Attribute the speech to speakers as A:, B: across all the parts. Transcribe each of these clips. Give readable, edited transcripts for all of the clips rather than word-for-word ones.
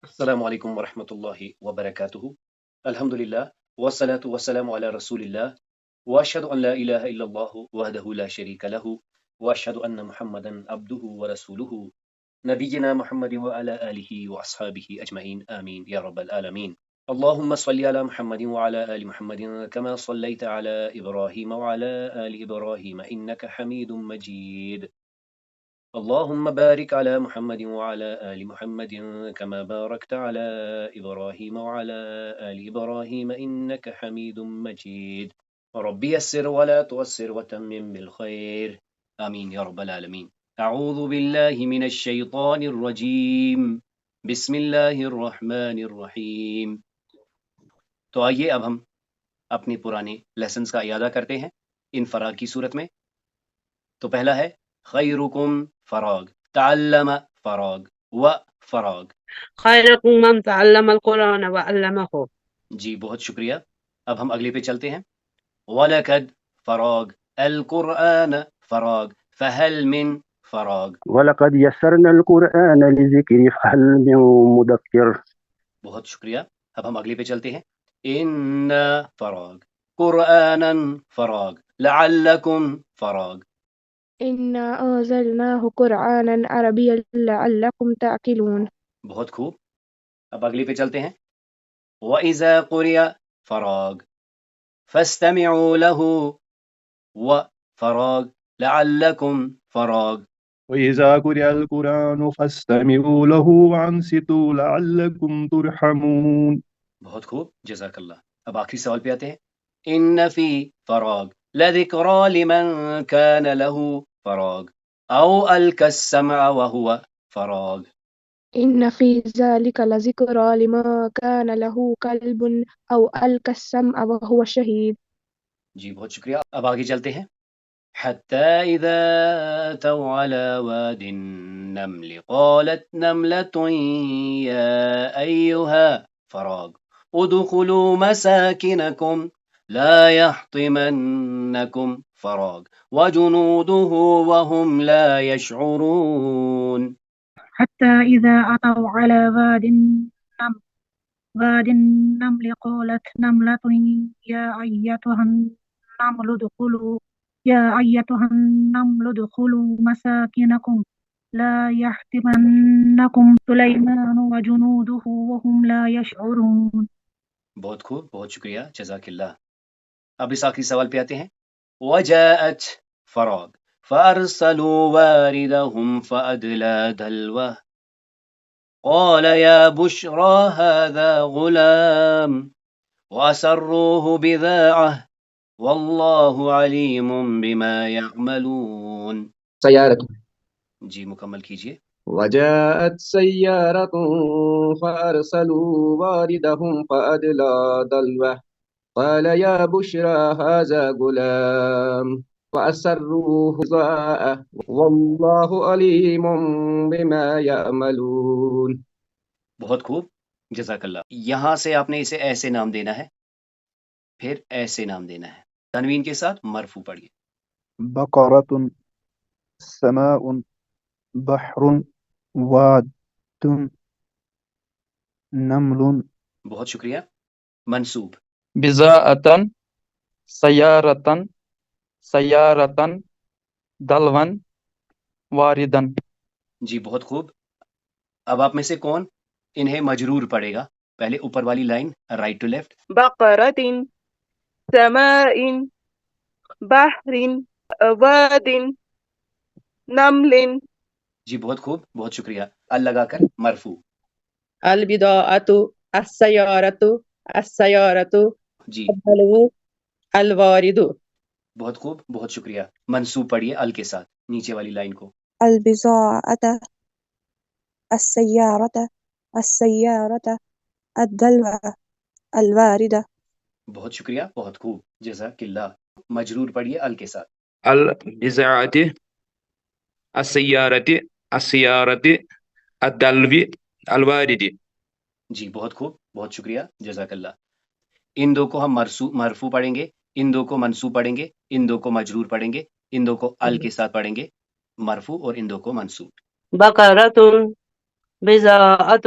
A: السلام علیکم ورحمۃ اللہ وبرکاتہ۔ الحمد للہ والصلاة والسلام علی رسول اللہ واشهد ان لا الہ الا اللہ وحدہ لا شریک لہ واشهد ان محمدا عبدہ ورسولہ نبینا محمد وعلی آلہ واصحابہ اجمعین آمین یا رب العالمین۔ اللهم صل على محمد وعلى آل محمد كما صليت على إبراهيم وعلى آل إبراهيم إنك حميد مجيد اللهم بارك على محمد وعلى آل محمد كما باركت على إبراهيم وعلى آل إبراهيم إنك حميد مجيد رب يسر ولا تعسر وتمم بالخير آمين يا رب العالمين۔ أعوذ بالله من الشيطان الرجيم بسم الله الرحمن الرحيم۔ تو آئیے اب ہم اپنے پرانے لیسنز کا اعادہ کرتے ہیں ان فراغ کی صورت میں۔ تو پہلا ہے خیرکم فراغ، تعلم فراغ و فراغ۔
B: خیرکم من تعلم القرآن وعلمہ۔
A: جی بہت شکریہ۔ اب ہم اگلے پہ چلتے ہیں۔ وَلَقَدْ فراغ، القرآن فراغ، فَهَلْ من فراغ۔
C: وَلَقَدْ يَسَّرْنَا الْقُرْآنَ لِلذِّكْرِ فَهَلْ مِن مُّدَّكِّرٍ۔
A: بہت شکریہ۔ اب ہم اگلے پہ چلتے ہیں۔ إِنَّا فراغ، قرآنًا فراغ، لَعَلَّكُمْ فراغ۔
D: إنا أنزلناه قرآنا عربيا لعلكم تعقلون۔
A: بہت خوب۔ اب اگلے پہ چلتے ہیں۔ وَإِذَا قُرِئَ فراغ فَاسْتَمِعُوا لَهُ وَفَرَاغ لَعَلَّكُمْ فَرَاغ۔
E: وَإِذَا قُرِئَ الْقُرْآنُ فَاسْتَمِعُوا لَهُ وَأَنصِتُوا لَعَلَّكُمْ تُرْحَمُونَ۔
A: بہت خوب، جزاک اللہ۔ اب آخری سوال پہ آتے ہیں۔ إِنَّ فِي فَرَاغ لَذِكْرَىٰ لِمَن كَانَ لَهُ فَرَاغ أَوْ أَلْقَى السَّمْعَ وَهُوَ فَرَاغ۔
D: إن في ذلك لذكرى لمن كان له قلب أو ألقى السمع وهو شهيد۔
A: جی بہت شکریہ۔ اب آگے چلتے ہیں۔ حتى إذا أتوا على واد النمل قالت نملة يا أيها فراغ ادخلوا مساكنكم لا يحطمنكم فراغ وجنوده وهم لا يشعرون۔
F: حتى إذا أتوا على واد النمل قالت نملة يا أيتها النمل ادخلوا مساكنكم لا يحطمنكم سليمان وجنوده وهم لا يشعرون۔
A: بہت خوب، بہت شکریہ، جزاک اللہ۔ اب اس آخری سوال پہ آتے ہیں۔ وجاءت فراغ فأرسلوا واردهم فأدلى دلوه قال يا بشرى هذا غلام وأسروه بضاعة والله عليم بما يعملون۔
G: سيارة۔
A: جی مکمل کیجئے۔
G: وجاءت سيارة فأرسلوا واردهم فأدلى دلوه قال يا بشرى هذا غلام وأسروه بضاعة والله عليم بما يعملون۔
A: بہت خوب، جزاک اللہ۔ یہاں سے آپ نے اسے ایسے نام دینا ہے، پھر ایسے نام دینا ہے، تنوین کے ساتھ مرفوع پڑھیے۔
E: بقرة، سماء، بحر، واد، نمل۔
A: بہت شکریہ۔ منصوب۔
H: بضاعة، سيارة، سيارة، دلون، واردا۔
A: جی بہت خوب۔ اب آپ میں سے کون انہیں مجرور پڑھے گا؟ پہلے اوپر والی لائن رائٹ ٹو لیفٹ۔
B: بقرۃ، سماء، بحر، واد، نمل۔
A: جی بہت خوب، بہت شکریہ۔ ال لگا کر مرفوع۔
B: البضاعۃ، السیارۃ، السیارۃ،
A: جی
B: الدلو، الوارد۔
A: بہت خوب، بہت شکریہ۔ منصوب پڑھیے ال کے ساتھ نیچے والی لائن کو۔
D: البضاعة، السيارة، السيارة، الدلو، الواردة۔
A: بہت شکریہ، بہت خوب، جزاک اللہ۔ مجرور پڑھیے ال کے ساتھ۔
I: البضاعة، السيارة، السيارة، الدلو، الوارد۔
A: جی بہت خوب، بہت شکریہ، جزاک اللہ۔ ان دو کو ہم مرفوع پڑھیں گے، ان دو کو منصوب پڑھیں گے، ان دو کو مجرور پڑھیں گے، ان دو کو ال کے ساتھ پڑھیں گے مرفوع، اور ان دو کو منصوب۔
B: بقرۃ، بضاعۃ،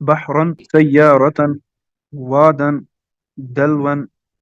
E: بحرا سيارة وادا دلوا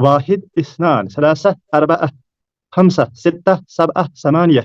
E: واحد اثنان ثلاثة أربعة خمسة ستة سبعة ثمانية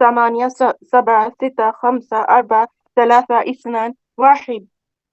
D: ثمانية سبعة ستة خمسة أربعة ثلاثة اثنان واحد.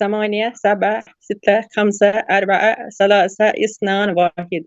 B: 8 7 6 5 4 3 2 1।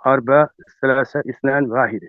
C: أربعة ثلاثة اثنان واحد.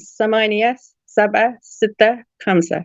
B: 8 7 6 5।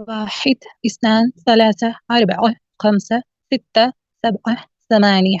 F: واحد اثنان ثلاثة أربعة خمسة ستة سبعة ثمانية.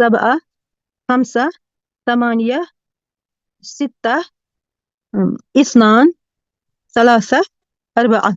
F: 7 5 8 6 2 3 4.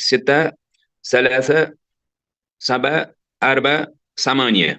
I: ستة ثلاثة سبعة أربعة ثمانية.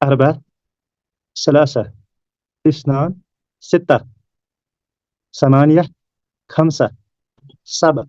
E: أربعة ثلاثة اثنان ستة ثمانية خمسة سبعة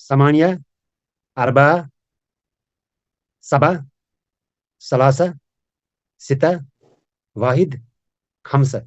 J: ثمانية أربعة سبعة ثلاثة ستة واحد خمسة.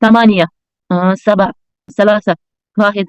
F: 8 7 3 1.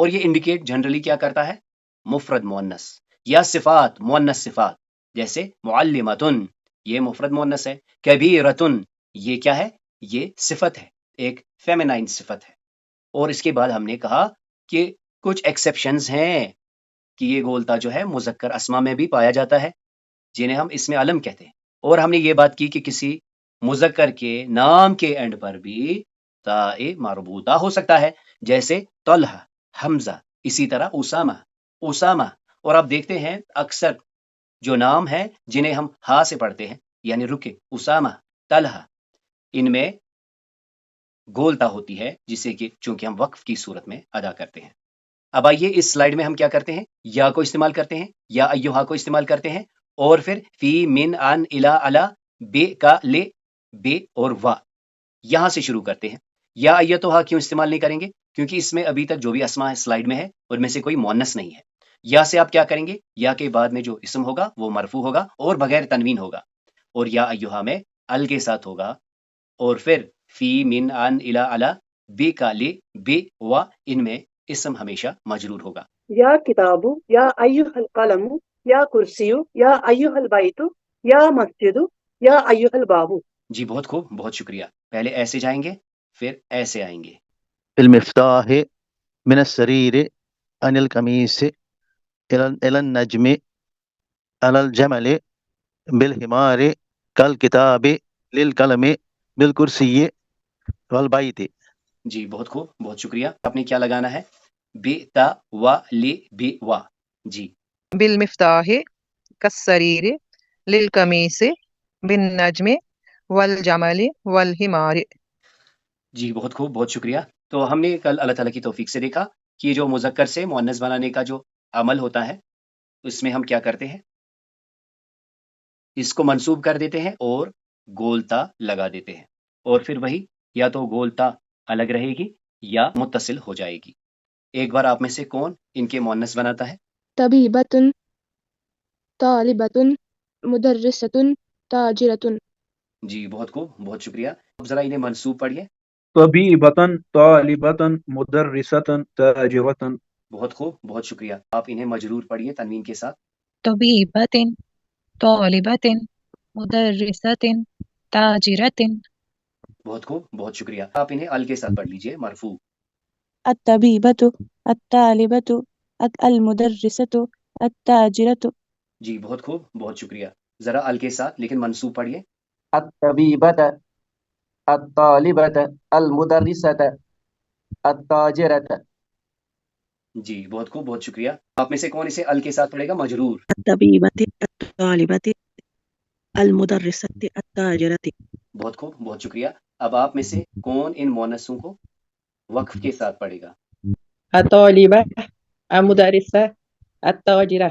A: اور یہ انڈیکیٹ جنرلی کیا کرتا ہے؟ مفرد مؤنث یا صفات مؤنث صفات، جیسے معلمتن یہ مفرد مؤنث ہے، کبیرتن یہ کیا ہے؟ یہ صفت ہے، ایک فیمینائن صفت ہے۔ اور اس کے بعد ہم نے کہا کہ کچھ ایکسیپشنز ہیں کہ یہ گولتا جو ہے مذکر اسما میں بھی پایا جاتا ہے جنہیں ہم اسم علم کہتے ہیں، اور ہم نے یہ بات کی کہ کسی مذکر کے نام کے اینڈ پر بھی تاء مربوطہ ہو سکتا ہے، جیسے طلحہ، حمزہ، اسی طرح اسامہ۔ اور آپ دیکھتے ہیں اکثر جو نام ہیں جنہیں ہم ہا سے پڑھتے ہیں، یعنی رکے، اسامہ، طلحہ، ان میں گولتا ہوتی ہے جسے کہ چونکہ ہم وقف کی صورت میں ادا کرتے ہیں۔ اب آئیے اس سلائیڈ میں ہم کیا کرتے ہیں؟ یا کو استعمال کرتے ہیں، یا ایہا کو استعمال کرتے ہیں، اور پھر فی، من، ان، الا، علا، بے کا، لے، بے اور وا، یہاں سے شروع کرتے ہیں۔ یا ایتھا کیوں استعمال نہیں کریں گے؟ کیونکہ اس میں ابھی تک جو بھی اسما ہے سلائیڈ میں ہے ان میں سے کوئی مؤنث نہیں ہے۔ یا سے آپ کیا کریں گے؟ یا کے بعد میں جو اسم ہوگا وہ مرفوع ہوگا اور بغیر تنوین ہوگا، اور یا ایہا میں ال کے ساتھ ہوگا، اور پھر فی، من، ان، الا، علا، بے کا، لے، بے، وا، ان میں اسم ہمیشہ مجرور ہوگا۔
K: یا کتاب، یا ایھا القلم، یا کرسی، یا ایھا البیت، یا مسجد، یا ایھا الباب۔
A: جی بہت خوب، بہت شکریہ۔ پہلے ایسے جائیں گے پھر ایسے آئیں گے۔
E: المفتاح من السریر عن القمیص الى النجم على الجمل بالحمار کالکتاب للقلم بالکرسی والبیت۔
A: جی بہت خوب، بہت شکریہ۔ آپ نے کیا لگانا ہے؟ بے، تا، وا، لے، بے، وا۔ جی
L: بالمفتاح کالسریر للقمیص بالنجم والجمل والحمار۔
A: جی بہت خوب، بہت شکریہ۔ تو ہم نے کل اللہ تعالیٰ کی توفیق سے دیکھا کہ جو مذکر سے مؤنث بنانے کا جو عمل ہوتا ہے اس میں ہم کیا کرتے ہیں؟ اس کو منصوب کر دیتے ہیں اور گولتا لگا دیتے ہیں، اور پھر وہی یا تو گولتا الگ رہے گی یا متصل ہو جائے گی۔ ایک بار آپ میں سے کون ان کے مؤنث بناتا ہے؟
D: طبیبتن، طالبتن، مدرستن، تاجرتن۔
A: جی بہت خوب، بہت شکریہ۔ اب ذرا انہیں منصوب پڑھیے۔
H: طبیبتن، طالبتن، مدرستن، تاجرتن۔
A: بہت خوب، بہت شکریہ۔ آپ انہیں مجرور پڑھیے تنوین کے ساتھ۔
M: طبیبتن، طالبتن، مدرستن، تاجرتن۔
A: بہت خوب، بہت شکریہ۔ آپ انہیں ال کے ساتھ پڑھ لیجئے مرفوع۔
M: الطبیبۃ، الطالبۃ، المدرسۃ، التاجرۃ۔
A: جی بہت خوب، بہت شکریہ۔ ذرا ال کے ساتھ لیکن منصوب پڑھیے۔
G: الطبیبۃ، الطالبۃ، المدرسۃ، التاجرۃ۔
A: جی بہت خوب، بہت شکریہ۔ آپ میں سے کون اسے ال کے ساتھ پڑھے گا مجرور؟
N: الطبیبۃ، الطالبۃ، المدرسۃ، التاجرۃ۔
A: بہت خوب، بہت شکریہ۔ اب آپ میں سے کون ان مؤنثوں کو وقف کے ساتھ پڑھے گا؟
B: الطالبہ، المدرسہ، التاجرہ۔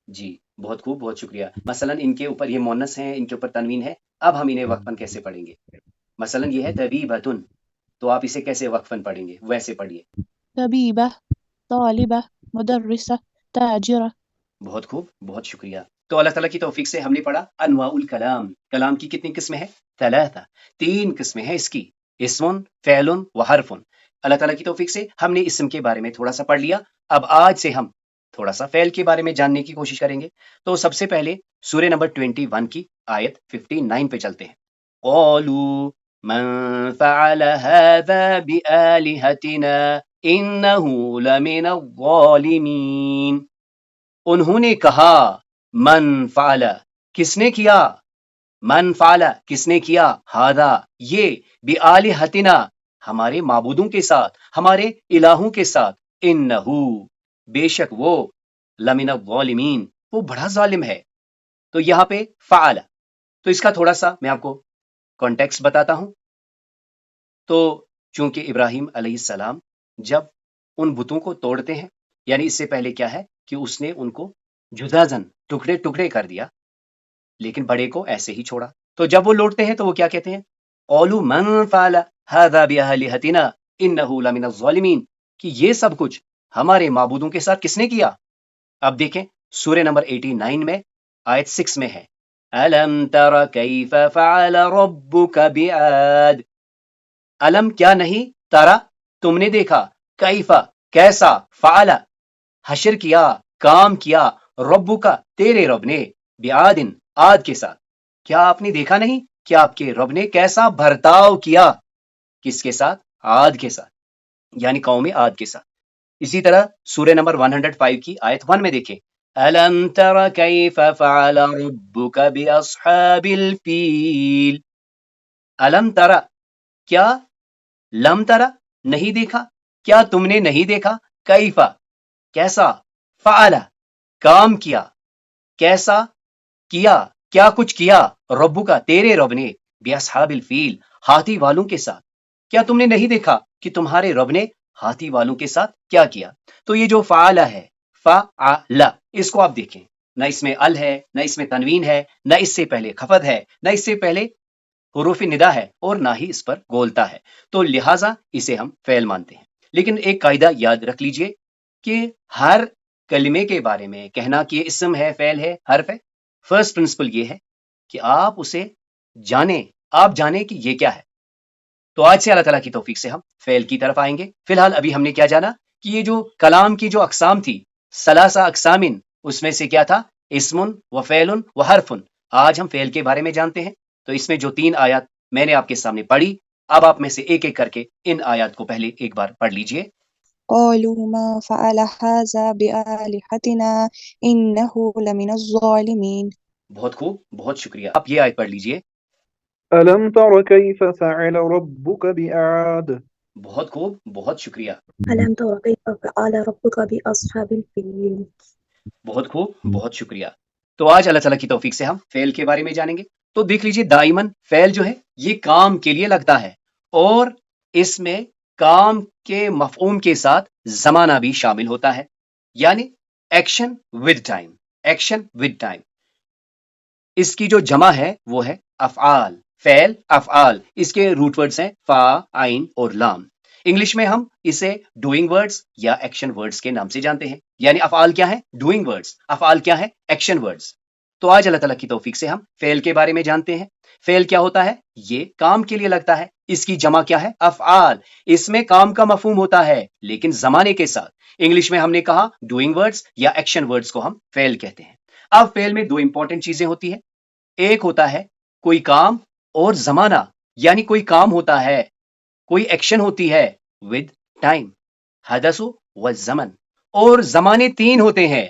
A: جی بہت خوب، بہت شکریہ۔ مثلا ان کے اوپر یہ مؤنث ہیں، ان کے اوپر تنوین ہے، اب ہم انہیں وقفاً کیسے پڑھیں گے؟ مثلا یہ ہے طبیبۃن، تو آپ اسے کیسے وقفاً پڑھیں گے؟ ویسے پڑھیے۔
M: طبیبہ، طالبہ، مدرسہ، تاجرہ۔
A: بہت خوب، بہت شکریہ۔ تو اللہ تعالیٰ کی توفیق سے ہم نے پڑھا انواع الکلام۔ کلام کی کتنی قسمیں ہیں؟ ثلاثہ، 3 قسمیں ہیں اس کی، اسم، فعل و حرف۔ اللہ تعالیٰ کی توفیق سے ہم نے اسم کے بارے میں تھوڑا سا پڑھ لیا۔ اب آج سے ہم تھوڑا سا فعل کے بارے میں جاننے کی کوشش کریں گے۔ تو سب سے پہلے سورہ نمبر 21 کی آیت 59 پہ چلتے ہیں۔ قالوا من فعل هذا بآلهتنا انه لمن الظالمین۔ انہوں نے کہا، من فعل، کس نے کیا؟ من فعل، کس نے کیا؟ ہذا، یہ، بآلہتنا، ہمارے معبودوں کے ساتھ، ہمارے الہوں کے ساتھ، انہو، بے شک وہ، لمن الظالمین، وہ بڑا ظالم ہے۔ تو یہاں پہ فعل، تو اس کا تھوڑا سا میں آپ کو کانٹیکسٹ بتاتا ہوں۔ تو چونکہ ابراہیم علیہ السلام جب ان بتوں کو توڑتے ہیں، یعنی اس سے پہلے کیا ہے کہ اس نے ان کو جزازن، ٹکڑے ٹکڑے کر دیا، لیکن بڑے کو ایسے ہی چھوڑا۔ تو جب وہ لوٹتے ہیں تو وہ کیا کہتے ہیں؟ قالوا من فعل هذا بآلهتنا انه لمن الظالمین، کہ یہ سب کچھ ہمارے معبودوں کے ساتھ کس نے کیا؟ اب دیکھیں سورہ نمبر 89 میں آیت 6 میں ہے، الم تر کیف فعل ربک بعاد۔ علم کیا نہیں، ترا تم نے دیکھا، کیفا کیسا فعلا حشر کیا کام کیا ربو کا تیرے رب نے بیادن عاد کے ساتھ. کیا آپ نے دیکھا نہیں کہ آپ کے رب نے کیسا برتاؤ کیا کس کے ساتھ؟ عاد کے ساتھ، یعنی قوم عاد کے ساتھ. اسی طرح سورہ نمبر 105 کی آیت 1 میں دیکھیں أَلَمْ تَرَ كَيْفَ فَعَلَ رَبُّكَ بِأَصْحَابِ الْفِيلِ. أَلَمْ تَرَ کیا، لم ترا نہیں دیکھا، کیا تم نے نہیں دیکھا، کیفا کیسا، فعلا کام کیا، کیسا کیا، کیا کچھ کیا، ربو کا تیرے رب نے بیاصحاب الفیل ہاتھی والوں کے ساتھ. کیا تم نے نہیں دیکھا کہ تمہارے رب نے ہاتھی والوں کے ساتھ کیا کیا؟ تو یہ جو فعلا ہے فعلا، اس کو آپ دیکھیں، نہ اس میں ال ہے، نہ اس میں تنوین ہے، نہ اس سے پہلے خفض ہے، نہ اس سے پہلے حروف ندا ہے، اور نہ ہی اس پر گولتا ہے. تو لہٰذا اسے ہم فعل مانتے ہیں. لیکن ایک قاعدہ یاد رکھ لیجئے کہ ہر کلمے کے بارے میں کہنا کہ یہ اسم ہے، فعل ہے، حرف ہے، فرسٹ پرنسپل یہ ہے کہ آپ اسے جانیں، آپ جانیں کہ یہ کیا ہے. تو آج سے اللہ تعالیٰ کی توفیق سے ہم فعل کی طرف آئیں گے. فی الحال ابھی ہم نے کیا جانا کہ یہ جو کلام کی جو اقسام تھی ثلاثہ اقسامن، اس میں سے کیا تھا؟ اسم و فعل و حرف. آج ہم فعل کے بارے میں جانتے ہیں. تو اس میں جو 3 آیات میں نے آپ کے سامنے پڑھی، اب آپ میں سے ایک ایک کر کے ان آیات کو پہلے ایک بار پڑھ لیجئے.
M: قالوا ما فعل هذا بآلهتنا إنه لمن الظالمين.
A: بہت خوب، بہت شکریہ. آپ یہ آیت پڑھ لیجئے.
H: ألم تر كيف فعل ربك بعاد.
A: بہت خوب، بہت شکریہ.
N: ألم تر كيف فعل ربك بأصحاب الفيل.
A: بہت خوب، بہت شکریہ. تو آج اللہ تعالیٰ کی توفیق سے ہم فعل کے بارے میں جانیں گے. تو دیکھ لیجئے دائماً فعل جو ہے یہ کام کے لیے لگتا ہے، اور اس میں کام کے مفعول کے ساتھ زمانہ بھی شامل ہوتا ہے، یعنی action with time, action with time. اس کی جو جمع ہے وہ ہے افعال، فعل افعال. اس کے روٹ ورڈز ہیں فا، عین اور لام. انگلش میں ہم اسے ڈوئنگ ورڈز یا ایکشن ورڈز کے نام سے جانتے ہیں. یعنی افعال کیا ہے؟ Doing words. افعال کیا ہے؟ Action words. تو آج اللہ تعالیٰ کی توفیق سے ہم فعل کے بارے میں جانتے ہیں. فعل کیا ہوتا ہے؟ یہ کام کے لیے لگتا ہے. اس کی جمع کیا ہے؟ افعال. اس میں کام کا مفہوم ہوتا ہے لیکن زمانے کے ساتھ. انگلش میں ہم نے کہا ڈوئنگ ورڈز یا ایکشن ورڈز کو ہم فعل کہتے ہیں. اب فعل میں 2 امپورٹنٹ چیزیں ہوتی ہیں. ایک ہوتا ہے کوئی کام، اور زمانہ، یعنی کوئی کام ہوتا ہے، کوئی ایکشن ہوتی ہے ود ٹائم، حدث و زمن. اور زمانے 3 ہوتے ہیں،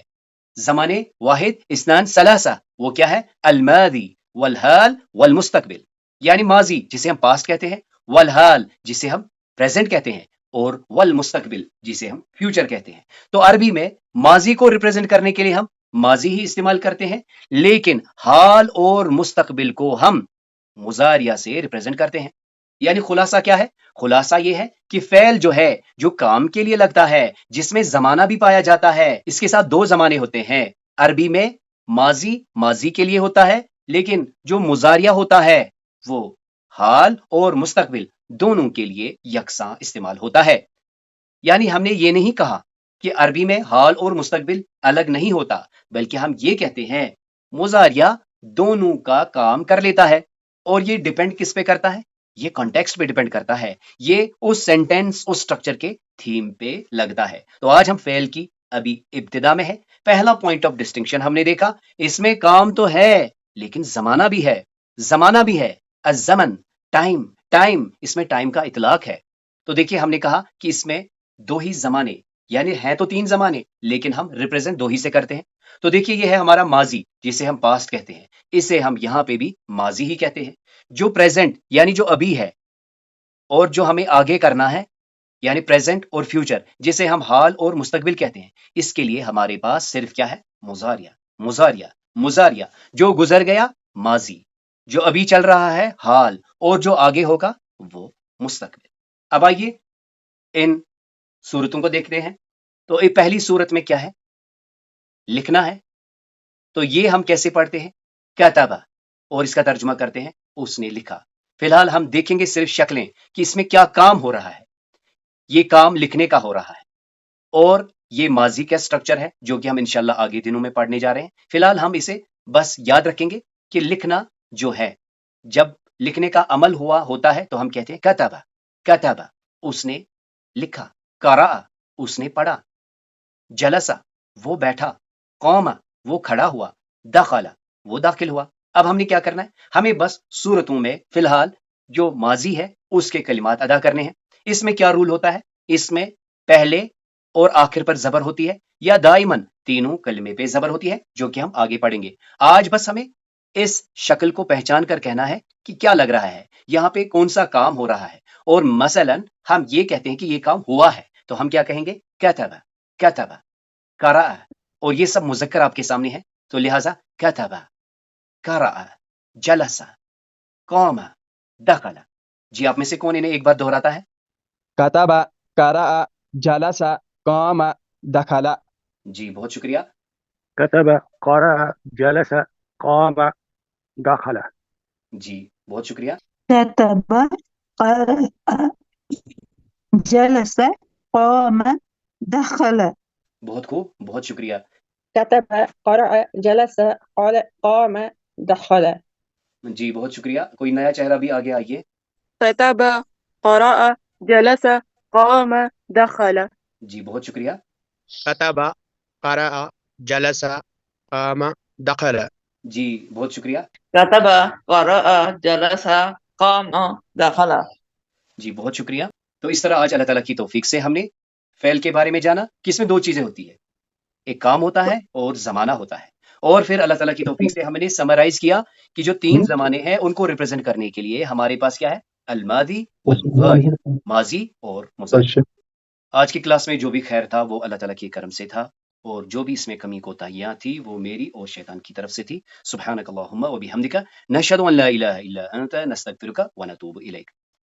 A: زمانے واحد اثنان ثلاثہ. وہ کیا ہے؟ الماضی والحال والمستقبل، یعنی ماضی جسے ہم پاسٹ کہتے ہیں، والحال جسے ہم پریزنٹ کہتے ہیں، اور والمستقبل جسے ہم فیوچر کہتے ہیں. تو عربی میں ماضی کو ریپرزینٹ کرنے کے لیے ہم ماضی ہی استعمال کرتے ہیں، لیکن حال اور مستقبل کو ہم مضارعہ سے ریپرزینٹ کرتے ہیں. یعنی خلاصہ کیا ہے؟ خلاصہ یہ ہے کہ فعل جو ہے جو کام کے لیے لگتا ہے، جس میں زمانہ بھی پایا جاتا ہے، اس کے ساتھ 2 زمانے ہوتے ہیں. عربی میں ماضی ماضی کے لیے ہوتا ہے، لیکن جو مضارعہ ہوتا ہے وہ حال اور مستقبل دونوں کے لیے یکساں استعمال ہوتا ہے. یعنی ہم نے یہ نہیں کہا کہ عربی میں حال اور مستقبل الگ نہیں ہوتا، بلکہ ہم یہ کہتے ہیں مضارعہ دونوں کا کام کر لیتا ہے. اور یہ ڈیپینڈ کس پہ کرتا ہے؟ یہ کانٹیکسٹ پہ ڈیپینڈ کرتا ہے، یہ اس سینٹینس، اس سٹرکچر کے تھیم پہ لگتا ہے. تو آج ہم فعل کی ابھی ابتدا میں ہے. پہلا پوائنٹ آف ڈسٹنکشن ہم نے دیکھا، اس میں کام تو ہے لیکن زمانہ بھی ہے، زمانہ بھی ہے. الزمن، ٹائم، ٹائم، اس میں ٹائم کا اطلاق ہے. تو دیکھیے ہم نے کہا کہ اس میں 2 ہی زمانے، یعنی ہیں تو 3 زمانے لیکن ہم ریپرزینٹ 2 ہی سے کرتے ہیں. تو دیکھیے یہ ہے ہمارا ماضی جسے ہم پاسٹ کہتے ہیں، اسے ہم یہاں پہ بھی ماضی ہی کہتے ہیں. جو پریزنٹ یعنی جو ابھی ہے، اور جو ہمیں آگے کرنا ہے یعنی پریزنٹ اور فیوچر جسے ہم حال اور مستقبل کہتے ہیں، اس کے لیے ہمارے پاس صرف کیا ہے؟ مضارعہ، مضارعہ، مضارعہ. جو گزر گیا ماضی، جو ابھی چل رہا ہے حال، اور جو آگے ہوگا وہ مستقبل. اب آئیے ان صورتوں کو دیکھتے ہیں. تو یہ پہلی صورت میں کیا ہے؟ لکھنا ہے. تو یہ ہم کیسے پڑھتے ہیں؟ کتبہ، اور اس کا ترجمہ کرتے ہیں اس نے لکھا. فی الحال ہم دیکھیں گے صرف شکلیں کہ اس میں کیا کام ہو رہا ہے. یہ کام لکھنے کا ہو رہا ہے، اور یہ ماضی کا سٹرکچر ہے جو کہ ہم انشاءاللہ آگے دنوں میں پڑھنے جا رہے ہیں. فی الحال ہم اسے بس یاد رکھیں گے کہ لکھنا جو ہے، جب لکھنے کا عمل ہوتا ہے تو ہم کہتے ہیں کتبہ، کتبہ، اس نے لکھا. قرأ، اس نے پڑھا، جلسا وہ بیٹھا، قوم وہ کھڑا ہوا، دخل وہ داخل ہوا۔ اب ہم نے کیا کرنا ہے؟ ہمیں بس صورتوں میں فی الحال جو ماضی ہے اس کے کلمات ادا کرنے ہیں۔ اس میں کیا رول ہوتا ہے؟ اس میں پہلے اور آخر پر زبر ہوتی ہے یا دائماً تینوں کلمے پہ زبر ہوتی ہے، جو کہ ہم آگے پڑھیں گے۔ آج بس ہمیں اس شکل کو پہچان کر کہنا ہے کہ کیا لگ رہا ہے، یہاں پہ کون سا کام ہو رہا ہے۔ اور مثلا ہم یہ کہتے ہیں کہ یہ کام ہوا ہے تو ہم کیا کہیں گے؟ کتب، کتب، قرأ، اور یہ سب مذکر آپ کے سامنے ہے تو لہٰذا کتب، قرأ، جلس، قام، دخل۔ جی آپ میں سے کون انہیں ایک بار دہراتا ہے؟
O: کتب، قرأ، جلس، قام، دخل۔
A: جی بہت شکریہ۔
C: كتب قرأ جلس قام دخل.
A: جی بہت شکریہ۔
F: كتب، قرأ، جلس، قام، دخل۔
A: بہت خوب، بہت شکریہ۔
B: كتب قرأ جلس قام دخل.
A: جی بہت شکریہ۔ کوئی نیا چہرہ بھی آگے آئیے۔
P: كتب قرأ جلس قام دخل.
A: جی بہت شکریہ۔
Q: كتب قرأ جلس قام دخل۔
A: جی بہت شکریہ۔
P: كتب قرأ جلس قام دخل.
A: جی بہت شکریہ۔ تو اس طرح آج اللہ تعالیٰ کی توفیق سے ہم نے فعل کے بارے میں جانا کہ اس میں دو چیزیں ہوتی ہے، ایک کام ہوتا ہے اور زمانہ ہوتا ہے، اور پھر اللہ تعالیٰ کی توفیق سے ہم نے سمرائز کیا کہ جو تین زمانے ہیں ان کو ریپرزینٹ کرنے کے لیے ہمارے پاس کیا ہے؟ الماضی والظاہر، ماضی اور مضارع۔ آج کی کلاس میں جو بھی خیر تھا وہ اللہ تعالیٰ کے کرم سے تھا، اور جو بھی اس میں کمی کوتاہیاں تھی وہ میری اور شیطان کی طرف سے تھی۔ سبحانک اللہم و بحمدک، نشہد ان لا الہ الا انت، نستغفرک و نتوب الیک۔